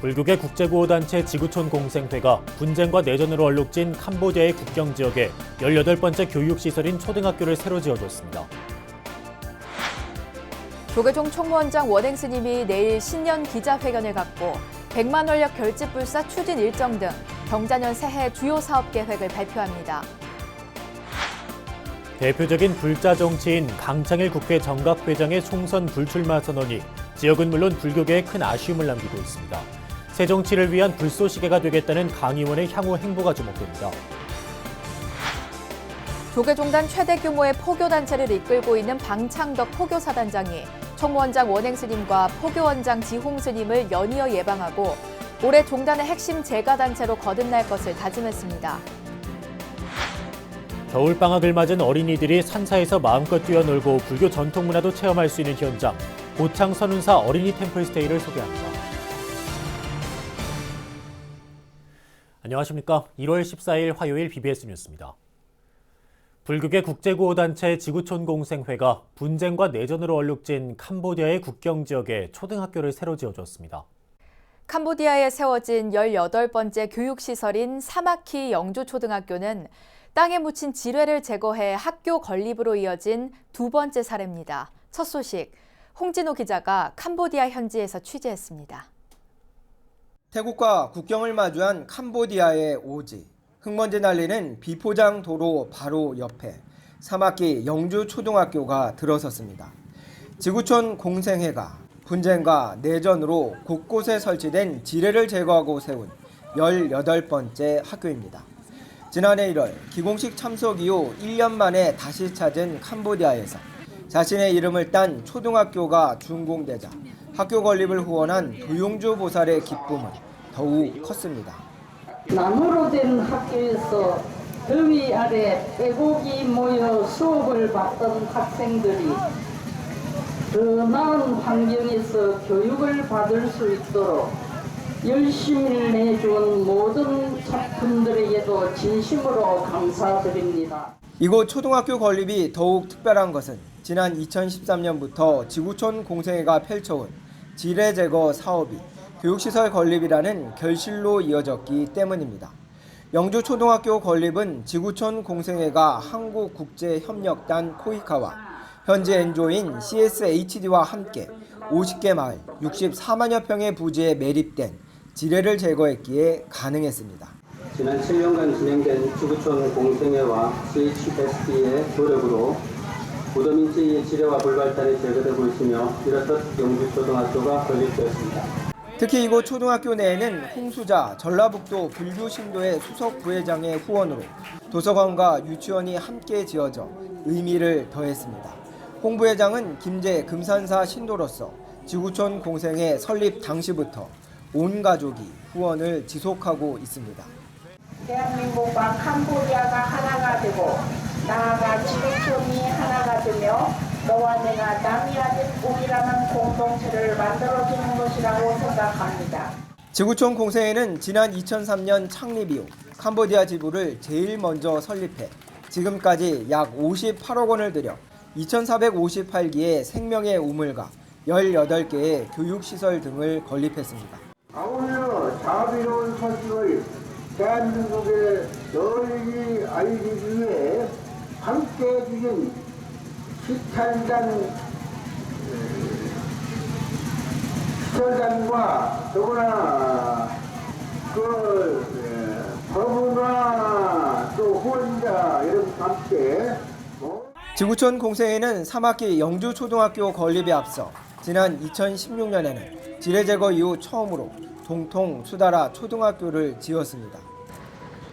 불국의 국제구호단체 지구촌 공생회가 분쟁과 내전으로 얼룩진 캄보디아의 국경 지역에 18번째 교육시설인 초등학교를 새로 지어줬습니다. 조계종 총무원장 원행 스님이 내일 신년 기자회견을 갖고 100만 원력 결집불사 추진 일정 등 경자년 새해 주요 사업 계획을 발표합니다. 대표적인 불자 정치인 강창일 국회 정각회장의 총선 불출마 선언이 지역은 물론 불교계에 큰 아쉬움을 남기고 있습니다. 새 정치를 위한 불쏘시개가 되겠다는 강 의원의 향후 행보가 주목됩니다. 조계종단 최대 규모의 포교단체를 이끌고 있는 방창덕 포교사단장이 총무원장 원행 스님과 포교원장 지홍 스님을 연이어 예방하고 올해 종단의 핵심 재가단체로 거듭날 것을 다짐했습니다. 겨울방학을 맞은 어린이들이 산사에서 마음껏 뛰어놀고 불교 전통문화도 체험할 수 있는 현장, 고창 선운사 어린이 템플스테이를 소개합니다. 안녕하십니까. 1월 14일 화요일 BBS 뉴스입니다. 불국의 국제구호단체 지구촌 공생회가 분쟁과 내전으로 얼룩진 캄보디아의 국경 지역에 초등학교를 새로 지어줬습니다. 캄보디아에 세워진 18번째 교육시설인 사마키 영주초등학교는 땅에 묻힌 지뢰를 제거해 학교 건립으로 이어진 두 번째 사례입니다. 첫 소식, 홍진호 기자가 캄보디아 현지에서 취재했습니다. 태국과 국경을 마주한 캄보디아의 오지. 흙먼지 날리는 비포장 도로 바로 옆에 사마키 영주초등학교가 들어섰습니다. 지구촌 공생회가 분쟁과 내전으로 곳곳에 설치된 지뢰를 제거하고 세운 18번째 학교입니다. 지난해 1월 기공식 참석 이후 1년 만에 다시 찾은 캄보디아에서 자신의 이름을 딴 초등학교가 준공되자 학교 건립을 후원한 도용주 보살의 기쁨은 더욱 컸습니다. 나무로 된 학교에서 더위 아래 빼곡이 모여 수업을 받던 학생들이 더 나은 환경에서 교육을 받을 수 있도록 열심히 내준 모든 작품들에게도 진심으로 감사드립니다. 이곳 초등학교 건립이 더욱 특별한 것은 지난 2013년부터 지구촌 공생회가 펼쳐온 지뢰 제거 사업이 교육시설 건립이라는 결실로 이어졌기 때문입니다. 영주초등학교 건립은 지구촌 공생회가 한국국제협력단 코이카와 현지 NGO인 CSHD와 함께 50개 마을 64만여 평의 부지에 매립된 지뢰를 제거했기에 가능했습니다. 지난 7년간 진행된 지구촌 공생회와 CHSD의 노력으로 무덤인지의 지뢰와 불발탄이 제거되고 있으며 이렇듯 영주초등학교가 건립되었습니다. 특히 이곳 초등학교 내에는 홍수자 전라북도 불교신도의 수석 부회장의 후원으로 도서관과 유치원이 함께 지어져 의미를 더했습니다. 홍 부회장은 김제 금산사 신도로서 지구촌 공생회 설립 당시부터 온 가족이 후원을 지속하고 있습니다. 대한민국과 캄보디아가 하나가 되고 나아가 지구촌이 하나가 되며 너와 내가 남이야 된 우리라는 공동체를 만들어주는 것이라고 생각합니다. 지구촌 공생회는 지난 2003년 창립 이후 캄보디아 지부를 제일 먼저 설립해 지금까지 약 58억 원을 들여 2,458기의 생명의 우물과 18개의 교육시설 등을 건립했습니다. 아울러 자비로운 소식을 대한민국에 널리 알리기 위해 함께해 주신 시찰단 시설단과 더구나 법원과 또 후원자 여러분과 함께 지구촌 공생회는 사마키 영주초등학교 건립에 앞서 지난 2016년에는 지뢰 제거 이후 처음으로 동통 수다라 초등학교를 지었습니다.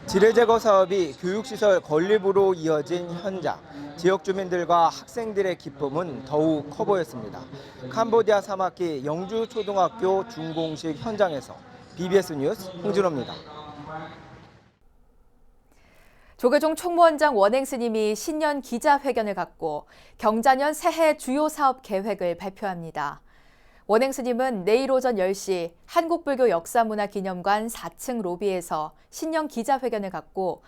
지뢰 제거 사업이 교육시설 건립으로 이어진 현장, 지역 주민들과 학생들의 기쁨은 더욱 커 보였습니다. 캄보디아 사마키 영주초등학교 준공식 현장에서 BBS 뉴스 홍진호입니다. 조계종 총무원장 원행 스님이 신년 기자회견을 갖고 경자년 새해 주요 사업 계획을 발표합니다. 원행 스님은 내일 오전 10시 한국불교역사문화기념관 4층 로비에서 신년 기자회견을 갖고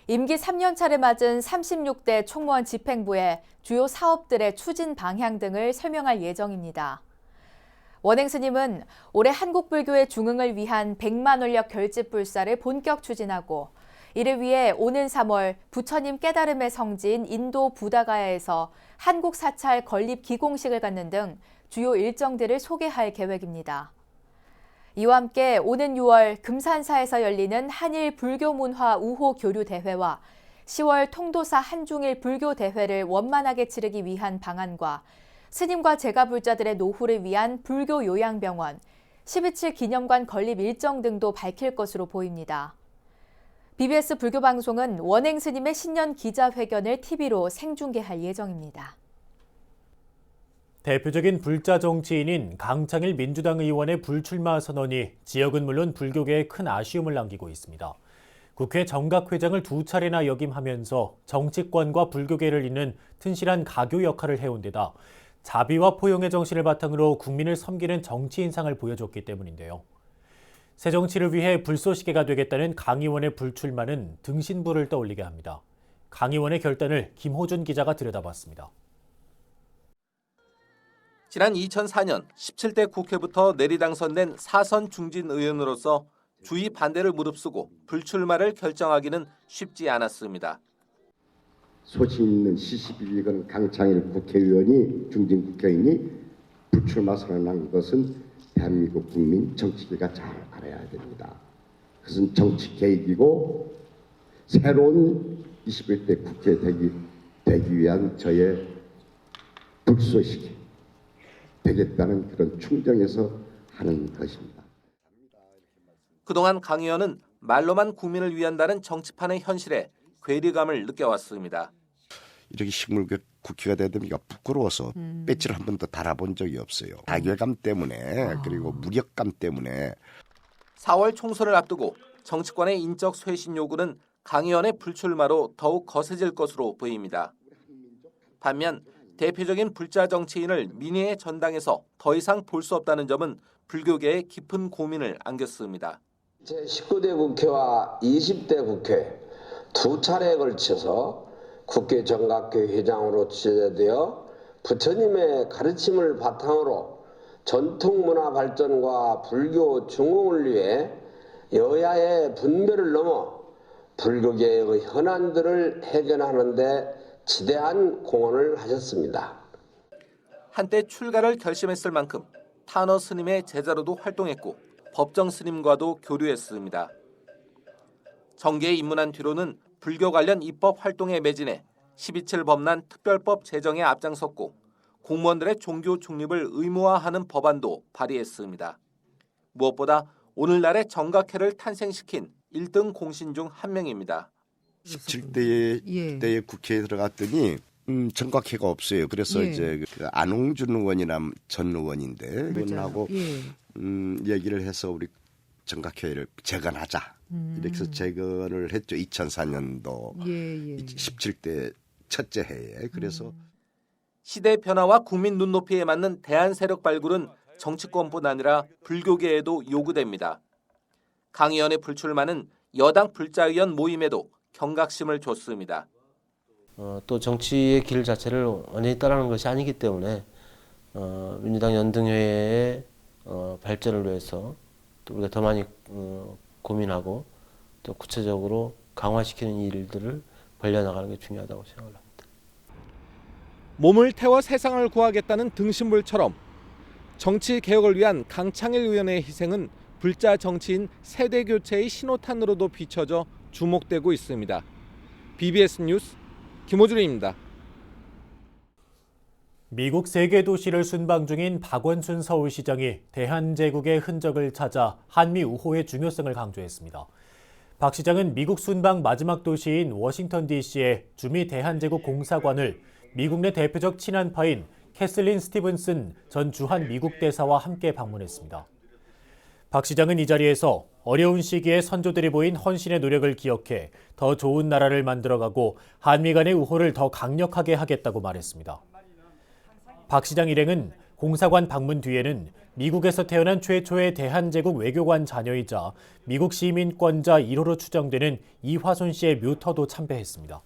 임기 3년차를 맞은 36대 총무원 집행부의 주요 사업들의 추진 방향 등을 설명할 예정입니다. 원행 스님은 올해 한국 불교의 중흥을 위한 100만 원력 결집 불사를 본격 추진하고 이를 위해 오는 3월 부처님 깨달음의 성지인 인도 부다가야에서 한국 사찰 건립 기공식을 갖는 등 주요 일정들을 소개할 계획입니다. 이와 함께 오는 6월 금산사에서 열리는 한일 불교문화 우호 교류 대회와 10월 통도사 한중일 불교 대회를 원만하게 치르기 위한 방안과 스님과 제가불자들의 노후를 위한 불교 요양병원, 12.7 기념관 건립 일정 등도 밝힐 것으로 보입니다. BBS 불교방송은 원행 스님의 신년 기자회견을 TV로 생중계할 예정입니다. 대표적인 불자 정치인인 강창일 민주당 의원의 불출마 선언이 지역은 물론 불교계에 큰 아쉬움을 남기고 있습니다. 국회 정각회장을 2차례나 역임하면서 정치권과 불교계를 잇는 튼실한 가교 역할을 해온 데다 자비와 포용의 정신을 바탕으로 국민을 섬기는 정치 인상을 보여줬기 때문인데요. 새 정치를 위해 불쏘시개가 되겠다는 강 의원의 불출마는 등신부를 떠올리게 합니다. 강 의원의 결단을 김호준 기자가 들여다봤습니다. 지난 2004년 17대 국회부터 내리당선된 사선 중진 의원으로서 주의 반대를 무릅쓰고 불출마를 결정하기는 쉽지 않았습니다. 소신 있는 시시비비건 강창일 국회의원이 중진 국회의원이 불출마 선언한 것은 대한민국 국민 정치계가 잘 알아야 됩니다. 그것은 정치 개혁이고 새로운 21대 국회 되기 위한 저의 불쏘시개 되겠다는 그런 충정에서 하는 것입니다. 그동안 강 의원은 말로만 국민을 위한다는 정치판의 현실에 괴리감을 느껴왔습니다. 이렇게 식물계 국회가 되니까 부끄러워서 배지를 한 번도 달아본 적이 없어요. 자괴감 때문에 그리고 무력감 때문에. 4월 총선을 앞두고 정치권의 인적 쇄신 요구는 강 의원의 불출마로 더욱 거세질 것으로 보입니다. 반면 대표적인 불자 정치인을 민의의 전당에서 더 이상 볼 수 없다는 점은 불교계에 깊은 고민을 안겼습니다. 제19대 국회와 20대 국회 2차례에 걸쳐서 국회 정각회 회장으로 지정되어 부처님의 가르침을 바탕으로 전통문화 발전과 불교 중흥을 위해 여야의 분별을 넘어 불교계의 현안들을 해결하는 데 지대한 공헌을 하셨습니다. 한때 출가를 결심했을 만큼 탄어 스님의 제자로도 활동했고 법정 스님과도 교류했습니다. 정계에 입문한 뒤로는 불교 관련 입법 활동에 매진해 12.7 법난 특별법 제정에 앞장섰고 공무원들의 종교 중립을 의무화하는 법안도 발의했습니다. 무엇보다 오늘날의 정각회를 탄생시킨 1등 공신 중 한 명입니다. 17대의 국회에 들어갔더니 정각회가 없어요. 그래서 이제 그 안홍준 의원이나 전 의원인데 그분하고 얘기를 해서 우리 정각회를 재건하자. 이렇게 해서 재건을 했죠. 2004년도 17대 첫째 해에. 그래서 시대 변화와 국민 눈높이에 맞는 대안 세력 발굴은 정치권뿐 아니라 불교계에도 요구됩니다. 강 의원의 불출마는 여당 불자의원 모임에도 경각심을 줬습니다. 또 정치의 길 자체를 완전히 따라하는 것이 아니기 때문에 민주당 연등회의 발전을 위해서 또 우리가 더 많이 고민하고 또 구체적으로 강화시키는 일들을 벌려나가는 게 중요하다고 생각을 합니다. 몸을 태워 세상을 구하겠다는 등신불처럼 정치 개혁을 위한 강창일 의원의 희생은 불자 정치인 세대 교체의 신호탄으로도 비춰져 주목되고 있습니다. BBS 뉴스 김호준입니다. 미국 세계 도시를 순방 중인 박원순 서울시장이 대한제국의 흔적을 찾아 한미 우호의 중요성을 강조했습니다. 박 시장은 미국 순방 마지막 도시인 워싱턴 DC의 주미 대한제국 공사관을 미국 내 대표적 친한파인 캐슬린 스티븐슨 전 주한 미국 대사와 함께 방문했습니다. 박 시장은 이 자리에서 어려운 시기에 선조들이 보인 헌신의 노력을 기억해 더 좋은 나라를 만들어가고 한미 간의 우호를 더 강력하게 하겠다고 말했습니다. 박 시장 일행은 공사관 방문 뒤에는 미국에서 태어난 최초의 대한제국 외교관 자녀이자 미국 시민권자 1호로 추정되는 이화손 씨의 묘터도 참배했습니다.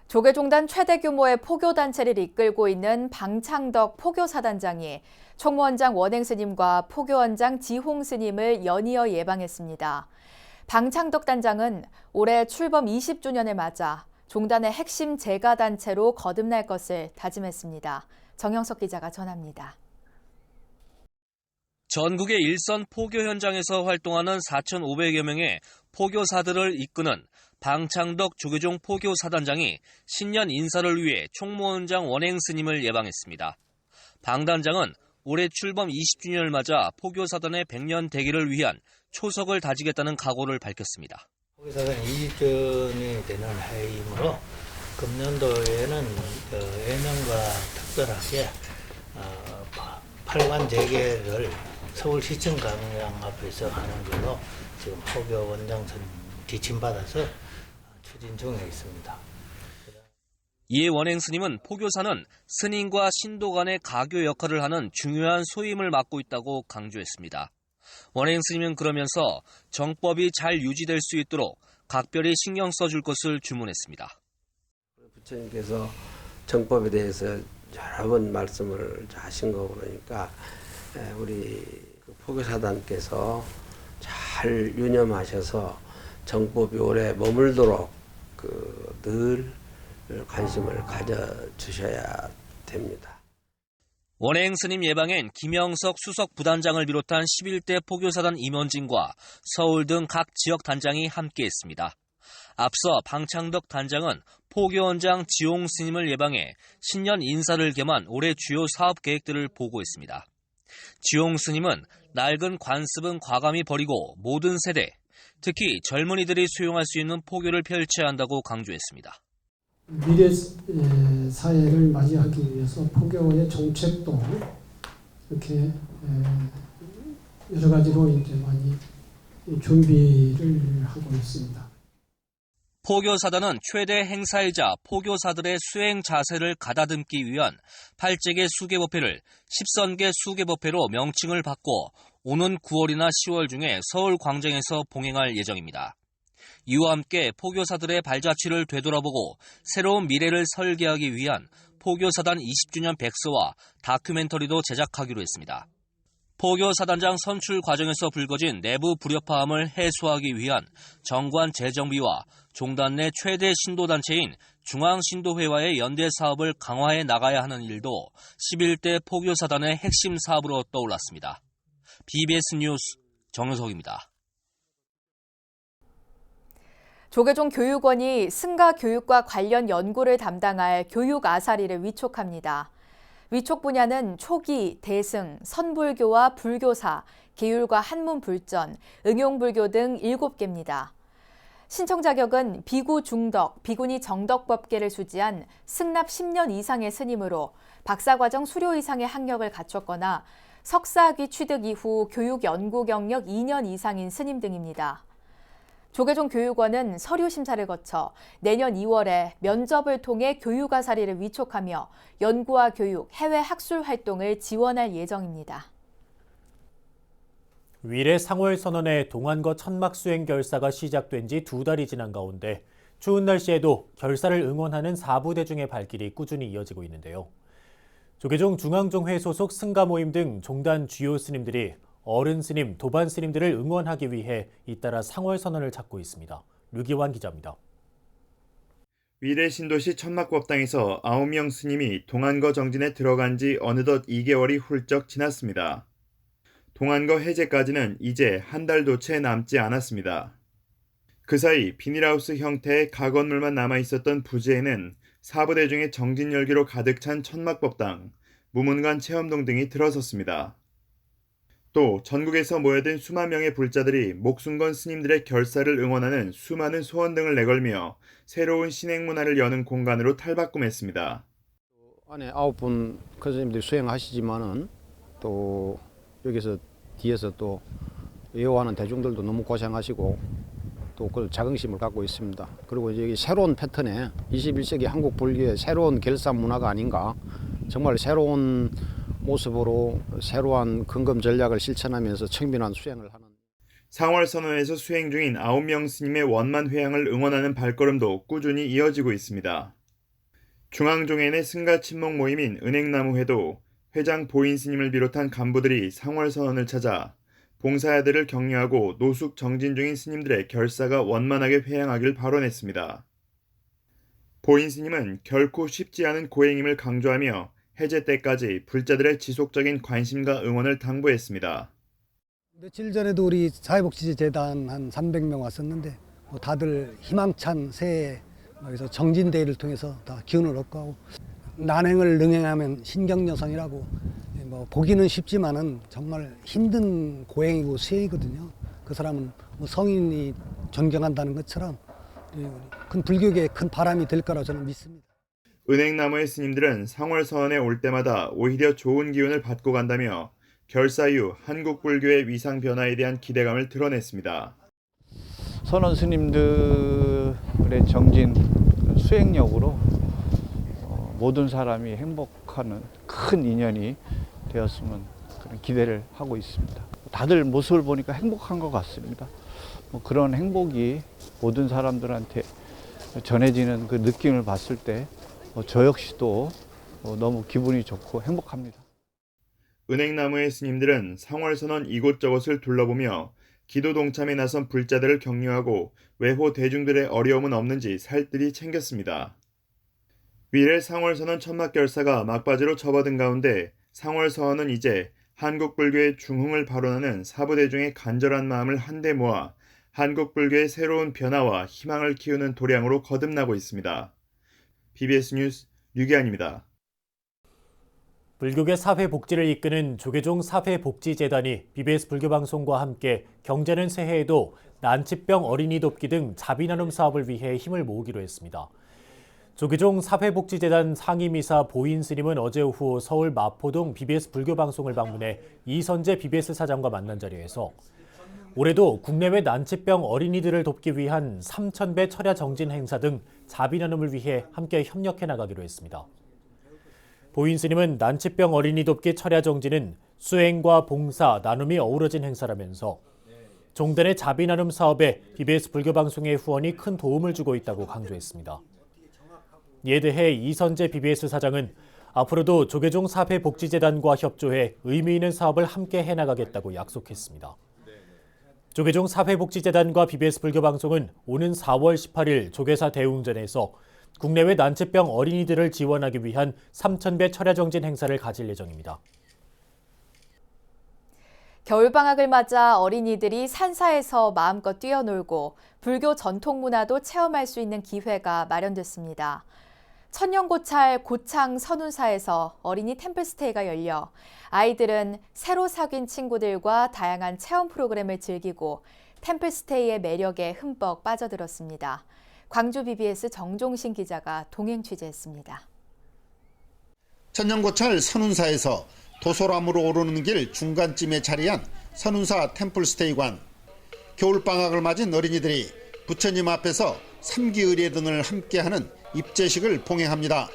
조계종단 최대 규모의 포교단체를 이끌고 있는 방창덕 포교사단장이 총무원장 원행스님과 포교원장 지홍스님을 연이어 예방했습니다. 방창덕 단장은 올해 출범 20주년을 맞아 종단의 핵심 제가단체로 거듭날 것을 다짐했습니다. 정영석 기자가 전합니다. 전국의 일선 포교 현장에서 활동하는 4,500여 명의 포교사들을 이끄는 방창덕 조계종 포교사단장이 신년 인사를 위해 총무원장 원행스님을 예방했습니다. 방 단장은 올해 출범 20주년을 맞아 포교사단의 100년 대계를 위한 초석을 다지겠다는 각오를 밝혔습니다. 포교사단 20주년이 되는 해이므로 금년도에는 예년과 특별하게 8관 재개를 서울시청 강당 앞에서 하는 걸로 지금 포교 원장선 지침받아서 추진 중에 있습니다. 이에 원행스님은 포교사는 스님과 신도 간의 가교 역할을 하는 중요한 소임을 맡고 있다고 강조했습니다. 원행스님은 그러면서 정법이 잘 유지될 수 있도록 각별히 신경 써줄 것을 주문했습니다. 부처님께서 정법에 대해서 여러 번 말씀을 하신 거 보니까 우리 포교사단께서 잘 유념하셔서 정법이 오래 머물도록 늘 관심을 가져주셔야 됩니다. 원행스님 예방엔 김영석 수석 부단장을 비롯한 11대 포교사단 임원진과 서울 등 각 지역 단장이 함께했습니다. 앞서 방창덕 단장은 포교원장 지홍 스님을 예방해 신년 인사를 겸한 올해 주요 사업 계획들을 보고했습니다. 지홍 스님은 낡은 관습은 과감히 버리고 모든 세대, 특히 젊은이들이 수용할 수 있는 포교를 펼쳐야 한다고 강조했습니다. 미래 사회를 맞이하기 위해서 포교의 정책도 이렇게 여러 가지로 이제 많이 준비를 하고 있습니다. 포교사단은 최대 행사이자 포교사들의 수행 자세를 가다듬기 위한 8제개 수계법회를 10선계 수계법회로 명칭을 바꿔 오는 9월이나 10월 중에 서울 광장에서 봉행할 예정입니다. 이와 함께 포교사들의 발자취를 되돌아보고 새로운 미래를 설계하기 위한 포교사단 20주년 백서와 다큐멘터리도 제작하기로 했습니다. 포교사단장 선출 과정에서 불거진 내부 불협화음을 해소하기 위한 정관 재정비와 종단 내 최대 신도단체인 중앙신도회와의 연대 사업을 강화해 나가야 하는 일도 11대 포교사단의 핵심 사업으로 떠올랐습니다. BBS 뉴스 정효석입니다. 조계종 교육원이 승가 교육과 관련 연구를 담당할 교육 아사리를 위촉합니다. 위촉 분야는 초기, 대승, 선불교와 불교사, 계율과 한문불전, 응용불교 등 7개입니다. 신청 자격은 비구 중덕, 비구니 정덕법계를 수지한 승납 10년 이상의 스님으로 박사과정 수료 이상의 학력을 갖췄거나 석사학위 취득 이후 교육 연구 경력 2년 이상인 스님 등입니다. 조계종 교육원은 서류 심사를 거쳐 내년 2월에 면접을 통해 교육아사리를 위촉하며 연구와 교육, 해외 학술 활동을 지원할 예정입니다. 위례 상월선언의 동안거 천막 수행 결사가 시작된 지 2달이 지난 가운데 추운 날씨에도 결사를 응원하는 사부대중의 발길이 꾸준히 이어지고 있는데요. 조계종 중앙종회 소속 승가 모임 등 종단 주요 스님들이 어른 스님, 도반 스님들을 응원하기 위해 잇따라 상월선언을 찾고 있습니다. 류기환 기자입니다. 위례 신도시 천막법당에서 9명 스님이 동안거 정진에 들어간 지 어느덧 2개월이 훌쩍 지났습니다. 동안거 해제까지는 이제 한 달도 채 남지 않았습니다. 그 사이 비닐하우스 형태의 가건물만 남아있었던 부지에는 사부대중의 정진 열기로 가득 찬 천막법당, 무문관 체험동 등이 들어섰습니다. 또 전국에서 모여든 수만 명의 불자들이 목숨 건 스님들의 결사를 응원하는 수많은 소원 등을 내걸며 새로운 신행 문화를 여는 공간으로 탈바꿈했습니다. 안에 9분 큰 스님들이 수행하시지만은 또 여기서 뒤에서 또 예호하는 대중들도 너무 고생하시고 또 그 자긍심을 갖고 있습니다. 그리고 이제 여기 새로운 패턴의 21세기 한국 불교의 새로운 결사 문화가 아닌가, 정말 새로운 모습으로 새로운 근검 전략을 실천하면서 청빈한 수행을 하는. 상월선언에서 수행 중인 9명 스님의 원만 회향을 응원하는 발걸음도 꾸준히 이어지고 있습니다. 중앙종회의 승가 친목 모임인 은행나무회도 회장 보인 스님을 비롯한 간부들이 상월선언을 찾아 봉사자들을 격려하고 노숙 정진 중인 스님들의 결사가 원만하게 회양하길 발언했습니다. 보인 스님은 결코 쉽지 않은 고행임을 강조하며 해제 때까지 불자들의 지속적인 관심과 응원을 당부했습니다. 며칠 전에도 우리 사회복지재단 한 300명 왔었는데 다들 희망찬 새해 여기서 정진대회를 통해서 다 기운을 얻고 하고, 난행을 능행하면 신경여성이라고 보기는 쉽지만은 정말 힘든 고행이고 수행이거든요. 그 사람은 성인이 존경한다는 것처럼 큰 불교계에 큰 바람이 될 거라고 저는 믿습니다. 은행나무의 스님들은 상월선언에 올 때마다 오히려 좋은 기운을 받고 간다며 결사 이후 한국 불교의 위상 변화에 대한 기대감을 드러냈습니다. 선원 스님들의 정진 수행력으로 모든 사람이 행복하는 큰 인연이 되었으면 그런 기대를 하고 있습니다. 다들 모습을 보니까 행복한 것 같습니다. 그런 행복이 모든 사람들한테 전해지는 그 느낌을 봤을 때 저 역시도 너무 기분이 좋고 행복합니다. 은행나무의 스님들은 상월선언 이곳저곳을 둘러보며 기도 동참에 나선 불자들을 격려하고 외호 대중들의 어려움은 없는지 살뜰히 챙겼습니다. 위례 상월선언 천막결사가 막바지로 접어든 가운데 상월선언은 이제 한국 불교의 중흥을 발언하는 사부대중의 간절한 마음을 한데 모아 한국 불교의 새로운 변화와 희망을 키우는 도량으로 거듭나고 있습니다. BBS 뉴스 류기환입니다. 불교계 사회복지를 이끄는 조계종 사회복지재단이 BBS 불교방송과 함께 경제는 새해에도 난치병 어린이 돕기 등 자비나눔 사업을 위해 힘을 모으기로 했습니다. 조계종 사회복지재단 상임이사 보인 스님은 어제 오후 서울 마포동 BBS 불교방송을 방문해 이선재 BBS 사장과 만난 자리에서 올해도 국내외 난치병 어린이들을 돕기 위한 3,000배 철야 정진 행사 등 자비나눔을 위해 함께 협력해 나가기로 했습니다. 보인 스님은 난치병 어린이 돕기 철야 정진은 수행과 봉사, 나눔이 어우러진 행사라면서 종단의 자비나눔 사업에 BBS 불교방송의 후원이 큰 도움을 주고 있다고 강조했습니다. 이에 대해 이선재 BBS 사장은 앞으로도 조계종 사회복지재단과 협조해 의미 있는 사업을 함께 해나가겠다고 약속했습니다. 조계종 사회복지재단과 BBS 불교방송은 오는 4월 18일 조계사 대웅전에서 국내외 난치병 어린이들을 지원하기 위한 3,000배 철야정진 행사를 가질 예정입니다. 겨울방학을 맞아 어린이들이 산사에서 마음껏 뛰어놀고 불교 전통 문화도 체험할 수 있는 기회가 마련됐습니다. 천년고찰 고창 선운사에서 어린이 템플스테이가 열려 아이들은 새로 사귄 친구들과 다양한 체험 프로그램을 즐기고 템플스테이의 매력에 흠뻑 빠져들었습니다. 광주 BBS 정종신 기자가 동행 취재했습니다. 천년고찰 선운사에서 도소람으로 오르는 길 중간쯤에 자리한 선운사 템플스테이관. 겨울방학을 맞은 어린이들이 부처님 앞에서 삼기의례 등을 함께하는 입제식을 봉행합니다.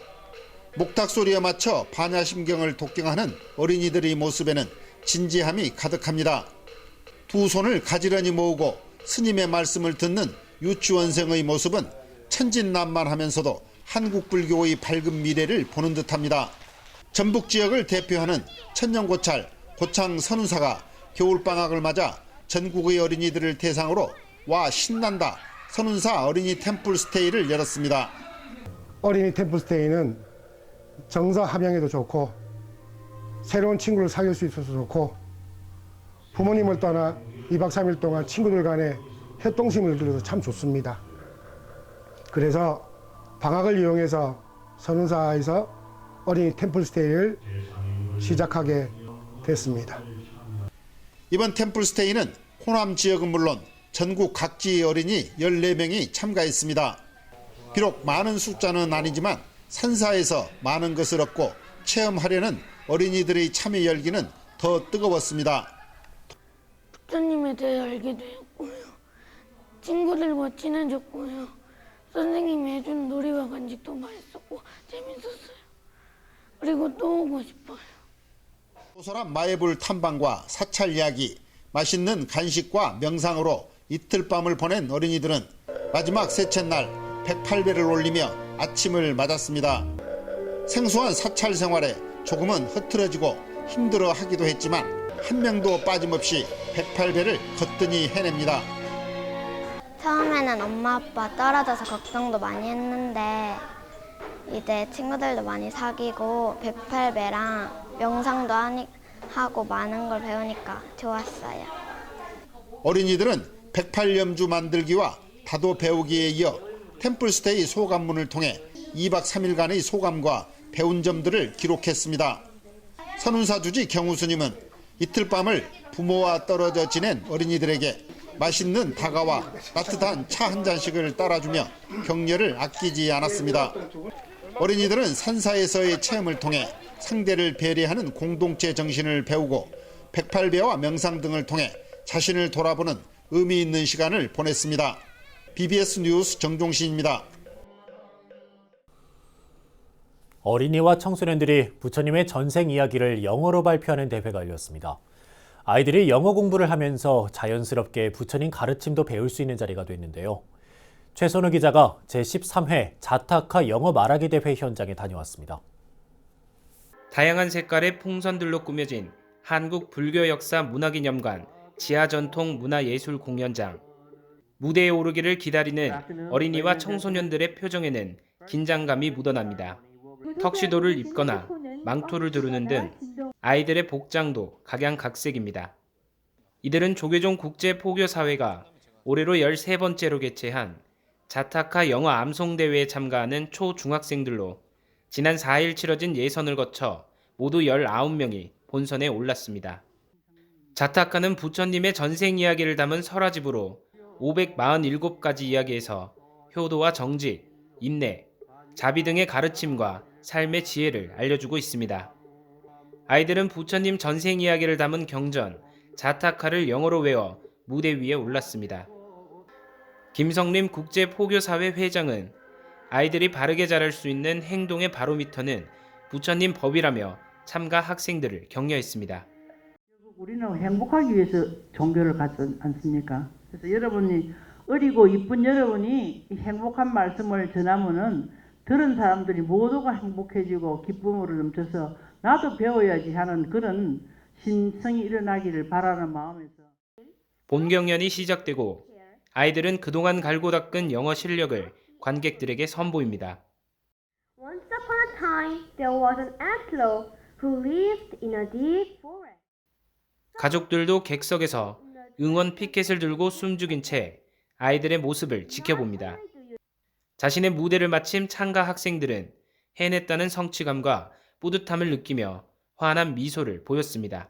목탁소리에 맞춰 반야심경을 독경하는 어린이들의 모습에는 진지함이 가득합니다. 두 손을 가지런히 모으고 스님의 말씀을 듣는 유치원생의 모습은 천진난만하면서도 한국 불교의 밝은 미래를 보는 듯합니다. 전북 지역을 대표하는 천년고찰 고창 선운사가 겨울방학을 맞아 전국의 어린이들을 대상으로 와 신난다 선운사 어린이 템플스테이를 열었습니다. 어린이 템플스테이는 정서 함양에도 좋고 새로운 친구를 사귈 수 있어서 좋고 부모님을 떠나 2박 3일 동안 친구들 간에 협동심을 길러서 참 좋습니다. 그래서 방학을 이용해서 선운사에서 어린이 템플스테이를 시작하게 됐습니다. 이번 템플스테이는 호남 지역은 물론 전국 각지의 어린이 14명이 참가했습니다. 비록 많은 숫자는 아니지만 산사에서 많은 것을 얻고 체험하려는 어린이들의 참여 열기는 더 뜨거웠습니다. 부처님에 대해 알게 되었고요. 친구들과 친해졌고요. 선생님이 해준 놀이와 간직도 맛있었고 재밌었어요. 그리고 또 오고 싶어요. 도소람 마애불 탐방과 사찰 이야기, 맛있는 간식과 명상으로 이틀 밤을 보낸 어린이들은 마지막 셋째 날 108배를 올리며 아침을 맞았습니다. 생소한 사찰 생활에 조금은 흐트러지고 힘들어하기도 했지만 한 명도 빠짐없이 108배를 거뜬히 해냅니다. 처음에는 엄마 아빠 떨어져서 걱정도 많이 했는데 이제 친구들도 많이 사귀고 108배랑 명상도 하고 많은 걸 배우니까 좋았어요. 어린이들은 108염주 만들기와 다도 배우기에 이어 템플스테이 소감문을 통해 2박 3일간의 소감과 배운 점들을 기록했습니다. 선운사 주지 경우스님은 이틀 밤을 부모와 떨어져 지낸 어린이들에게 맛있는 다가와 따뜻한 차 한 잔씩을 따라주며 격려를 아끼지 않았습니다. 어린이들은 산사에서의 체험을 통해 상대를 배려하는 공동체 정신을 배우고 108배와 명상 등을 통해 자신을 돌아보는 의미 있는 시간을 보냈습니다. BBS 뉴스 정종신입니다. 어린이와 청소년들이 부처님의 전생 이야기를 영어로 발표하는 대회가 열렸습니다. 아이들이 영어 공부를 하면서 자연스럽게 부처님 가르침도 배울 수 있는 자리가 됐는데요. 최선우 기자가 제13회 자타카 영어 말하기 대회 현장에 다녀왔습니다. 다양한 색깔의 풍선들로 꾸며진 한국 불교 역사 문화기념관 지하전통 문화예술 공연장. 무대에 오르기를 기다리는 어린이와 청소년들의 표정에는 긴장감이 묻어납니다. 턱시도를 입거나 망토를 두르는 등 아이들의 복장도 각양각색입니다. 이들은 조계종 국제포교사회가 올해로 13번째로 개최한 자타카 영어 암송대회에 참가하는 초중학생들로 지난 4일 치러진 예선을 거쳐 모두 19명이 본선에 올랐습니다. 자타카는 부처님의 전생 이야기를 담은 설화집으로 547가지 이야기에서 효도와 정직, 인내, 자비 등의 가르침과 삶의 지혜를 알려주고 있습니다. 아이들은 부처님 전생 이야기를 담은 경전, 자타카를 영어로 외워 무대 위에 올랐습니다. 김성림 국제포교사회 회장은 아이들이 바르게 자랄 수 있는 행동의 바로미터는 부처님 법이라며 참가 학생들을 격려했습니다. 우리는 행복하기 위해서 종교를 갖지 않습니까? 그래서 여러분이 어리고 이쁜 여러분이 이 행복한 말씀을 전하면은 들은 사람들이 모두가 행복해지고 기쁨으로 넘쳐서 나도 배워야지 하는 그런 신성이 일어나기를 바라는 마음에서 본 경연이 시작되고 아이들은 그동안 갈고 닦은 영어 실력을 관객들에게 선보입니다. Once upon a time, there was an antelope who lived in a deep forest. 가족들도 객석에서 응원 피켓을 들고 숨죽인 채 아이들의 모습을 지켜봅니다. 자신의 무대를 마친 참가 학생들은 해냈다는 성취감과 뿌듯함을 느끼며 환한 미소를 보였습니다.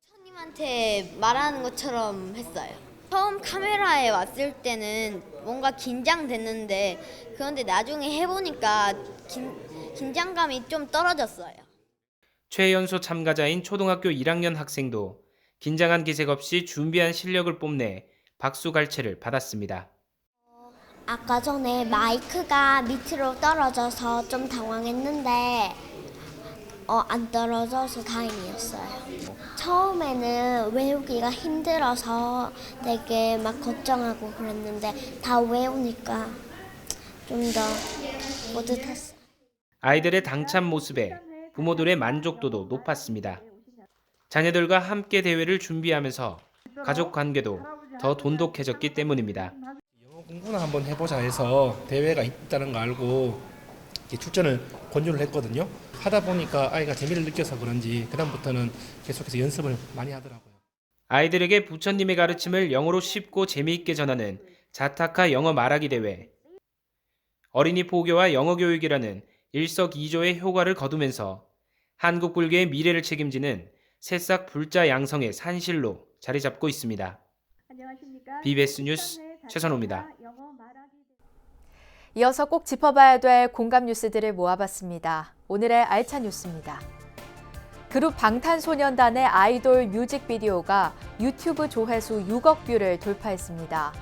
부처님한테 말하는 것처럼 했어요. 처음 카메라에 왔을 때는 뭔가 긴장됐는데 그런데 나중에 해보니까 긴장감이 좀 떨어졌어요. 최연소 참가자인 초등학교 1학년 학생도 긴장한 기색 없이 준비한 실력을 뽐내 박수갈채를 받았습니다. 아까 전에 마이크가 밑으로 떨어져서 좀 당황했는데 안 떨어져서 다행이었어요. 처음에는 외우기가 힘들어서 되게 막 걱정하고 그랬는데 다 외우니까 좀 더 뿌듯했어요. 아이들의 당찬 모습에 부모들의 만족도도 높았습니다. 자녀들과 함께 대회를 준비하면서 가족 관계도 더 돈독해졌기 때문입니다. 영어 공부나 한번 해보자 해서 대회가 있다는 거 알고 출전을 권유를 했거든요. 하다 보니까 아이가 재미를 느껴서 그런지 그다음부터는 계속해서 연습을 많이 하더라고요. 아이들에게 부처님의 가르침을 영어로 쉽고 재미있게 전하는 자타카 영어 말하기 대회. 어린이 포교와 영어 교육이라는 일석이조의 효과를 거두면서 한국 불교의 미래를 책임지는 새싹 불자 양성의 산실로 자리 잡고 있습니다. 안녕하십니까? BBS 뉴스 최선호입니다. 이어서 꼭 짚어봐야 될 공감 뉴스들을 모아봤습니다. 오늘의 알찬 뉴스입니다. 그룹 방탄소년단의 아이돌 뮤직비디오가 유튜브 조회수 6억 뷰를 돌파했습니다.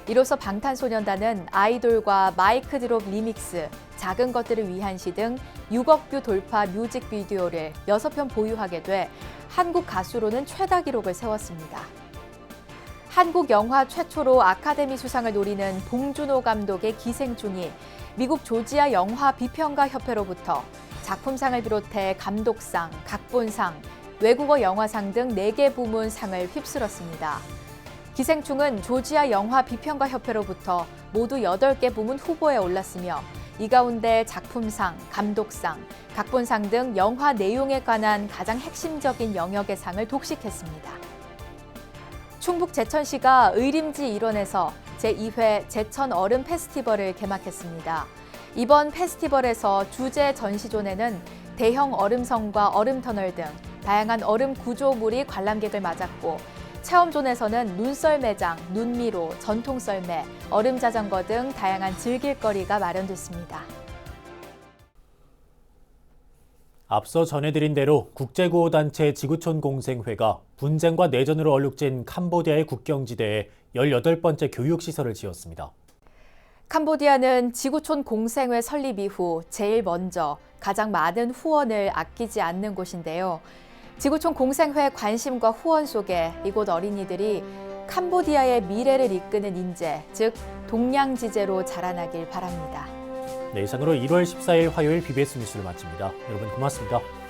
이로써 방탄소년단은 아이돌과 마이크 드롭 리믹스, 작은 것들을 위한 시 등 6억 뷰 돌파 뮤직비디오를 6편 보유하게 돼 한국 가수로는 최다 기록을 세웠습니다. 한국 영화 최초로 아카데미 수상을 노리는 봉준호 감독의 기생충이 미국 조지아 영화 비평가 협회로부터 작품상을 비롯해 감독상, 각본상, 외국어 영화상 등 4개 부문 상을 휩쓸었습니다. 기생충은 조지아 영화 비평가 협회로부터 모두 8개 부문 후보에 올랐으며 이 가운데 작품상, 감독상, 각본상 등 영화 내용에 관한 가장 핵심적인 영역의 상을 독식했습니다. 충북 제천시가 의림지 일원에서 제2회 제천 얼음 페스티벌을 개막했습니다. 이번 페스티벌에서 주제 전시존에는 대형 얼음성과 얼음터널 등 다양한 얼음 구조물이 관람객을 맞았고 체험존에서는 눈썰 매장, 눈미로, 전통 썰매, 얼음 자전거 등 다양한 즐길거리가 마련됐습니다. 앞서 전해드린 대로 국제구호단체 지구촌 공생회가 분쟁과 내전으로 얼룩진 캄보디아의 국경지대에 18번째 교육시설을 지었습니다. 캄보디아는 지구촌 공생회 설립 이후 제일 먼저 가장 많은 후원을 아끼지 않는 곳인데요. 지구촌 공생회 관심과 후원 속에 이곳 어린이들이 캄보디아의 미래를 이끄는 인재, 즉 동량지제로 자라나길 바랍니다. 네, 이상으로 1월 14일 화요일 BBS 뉴스를 마칩니다. 여러분 고맙습니다.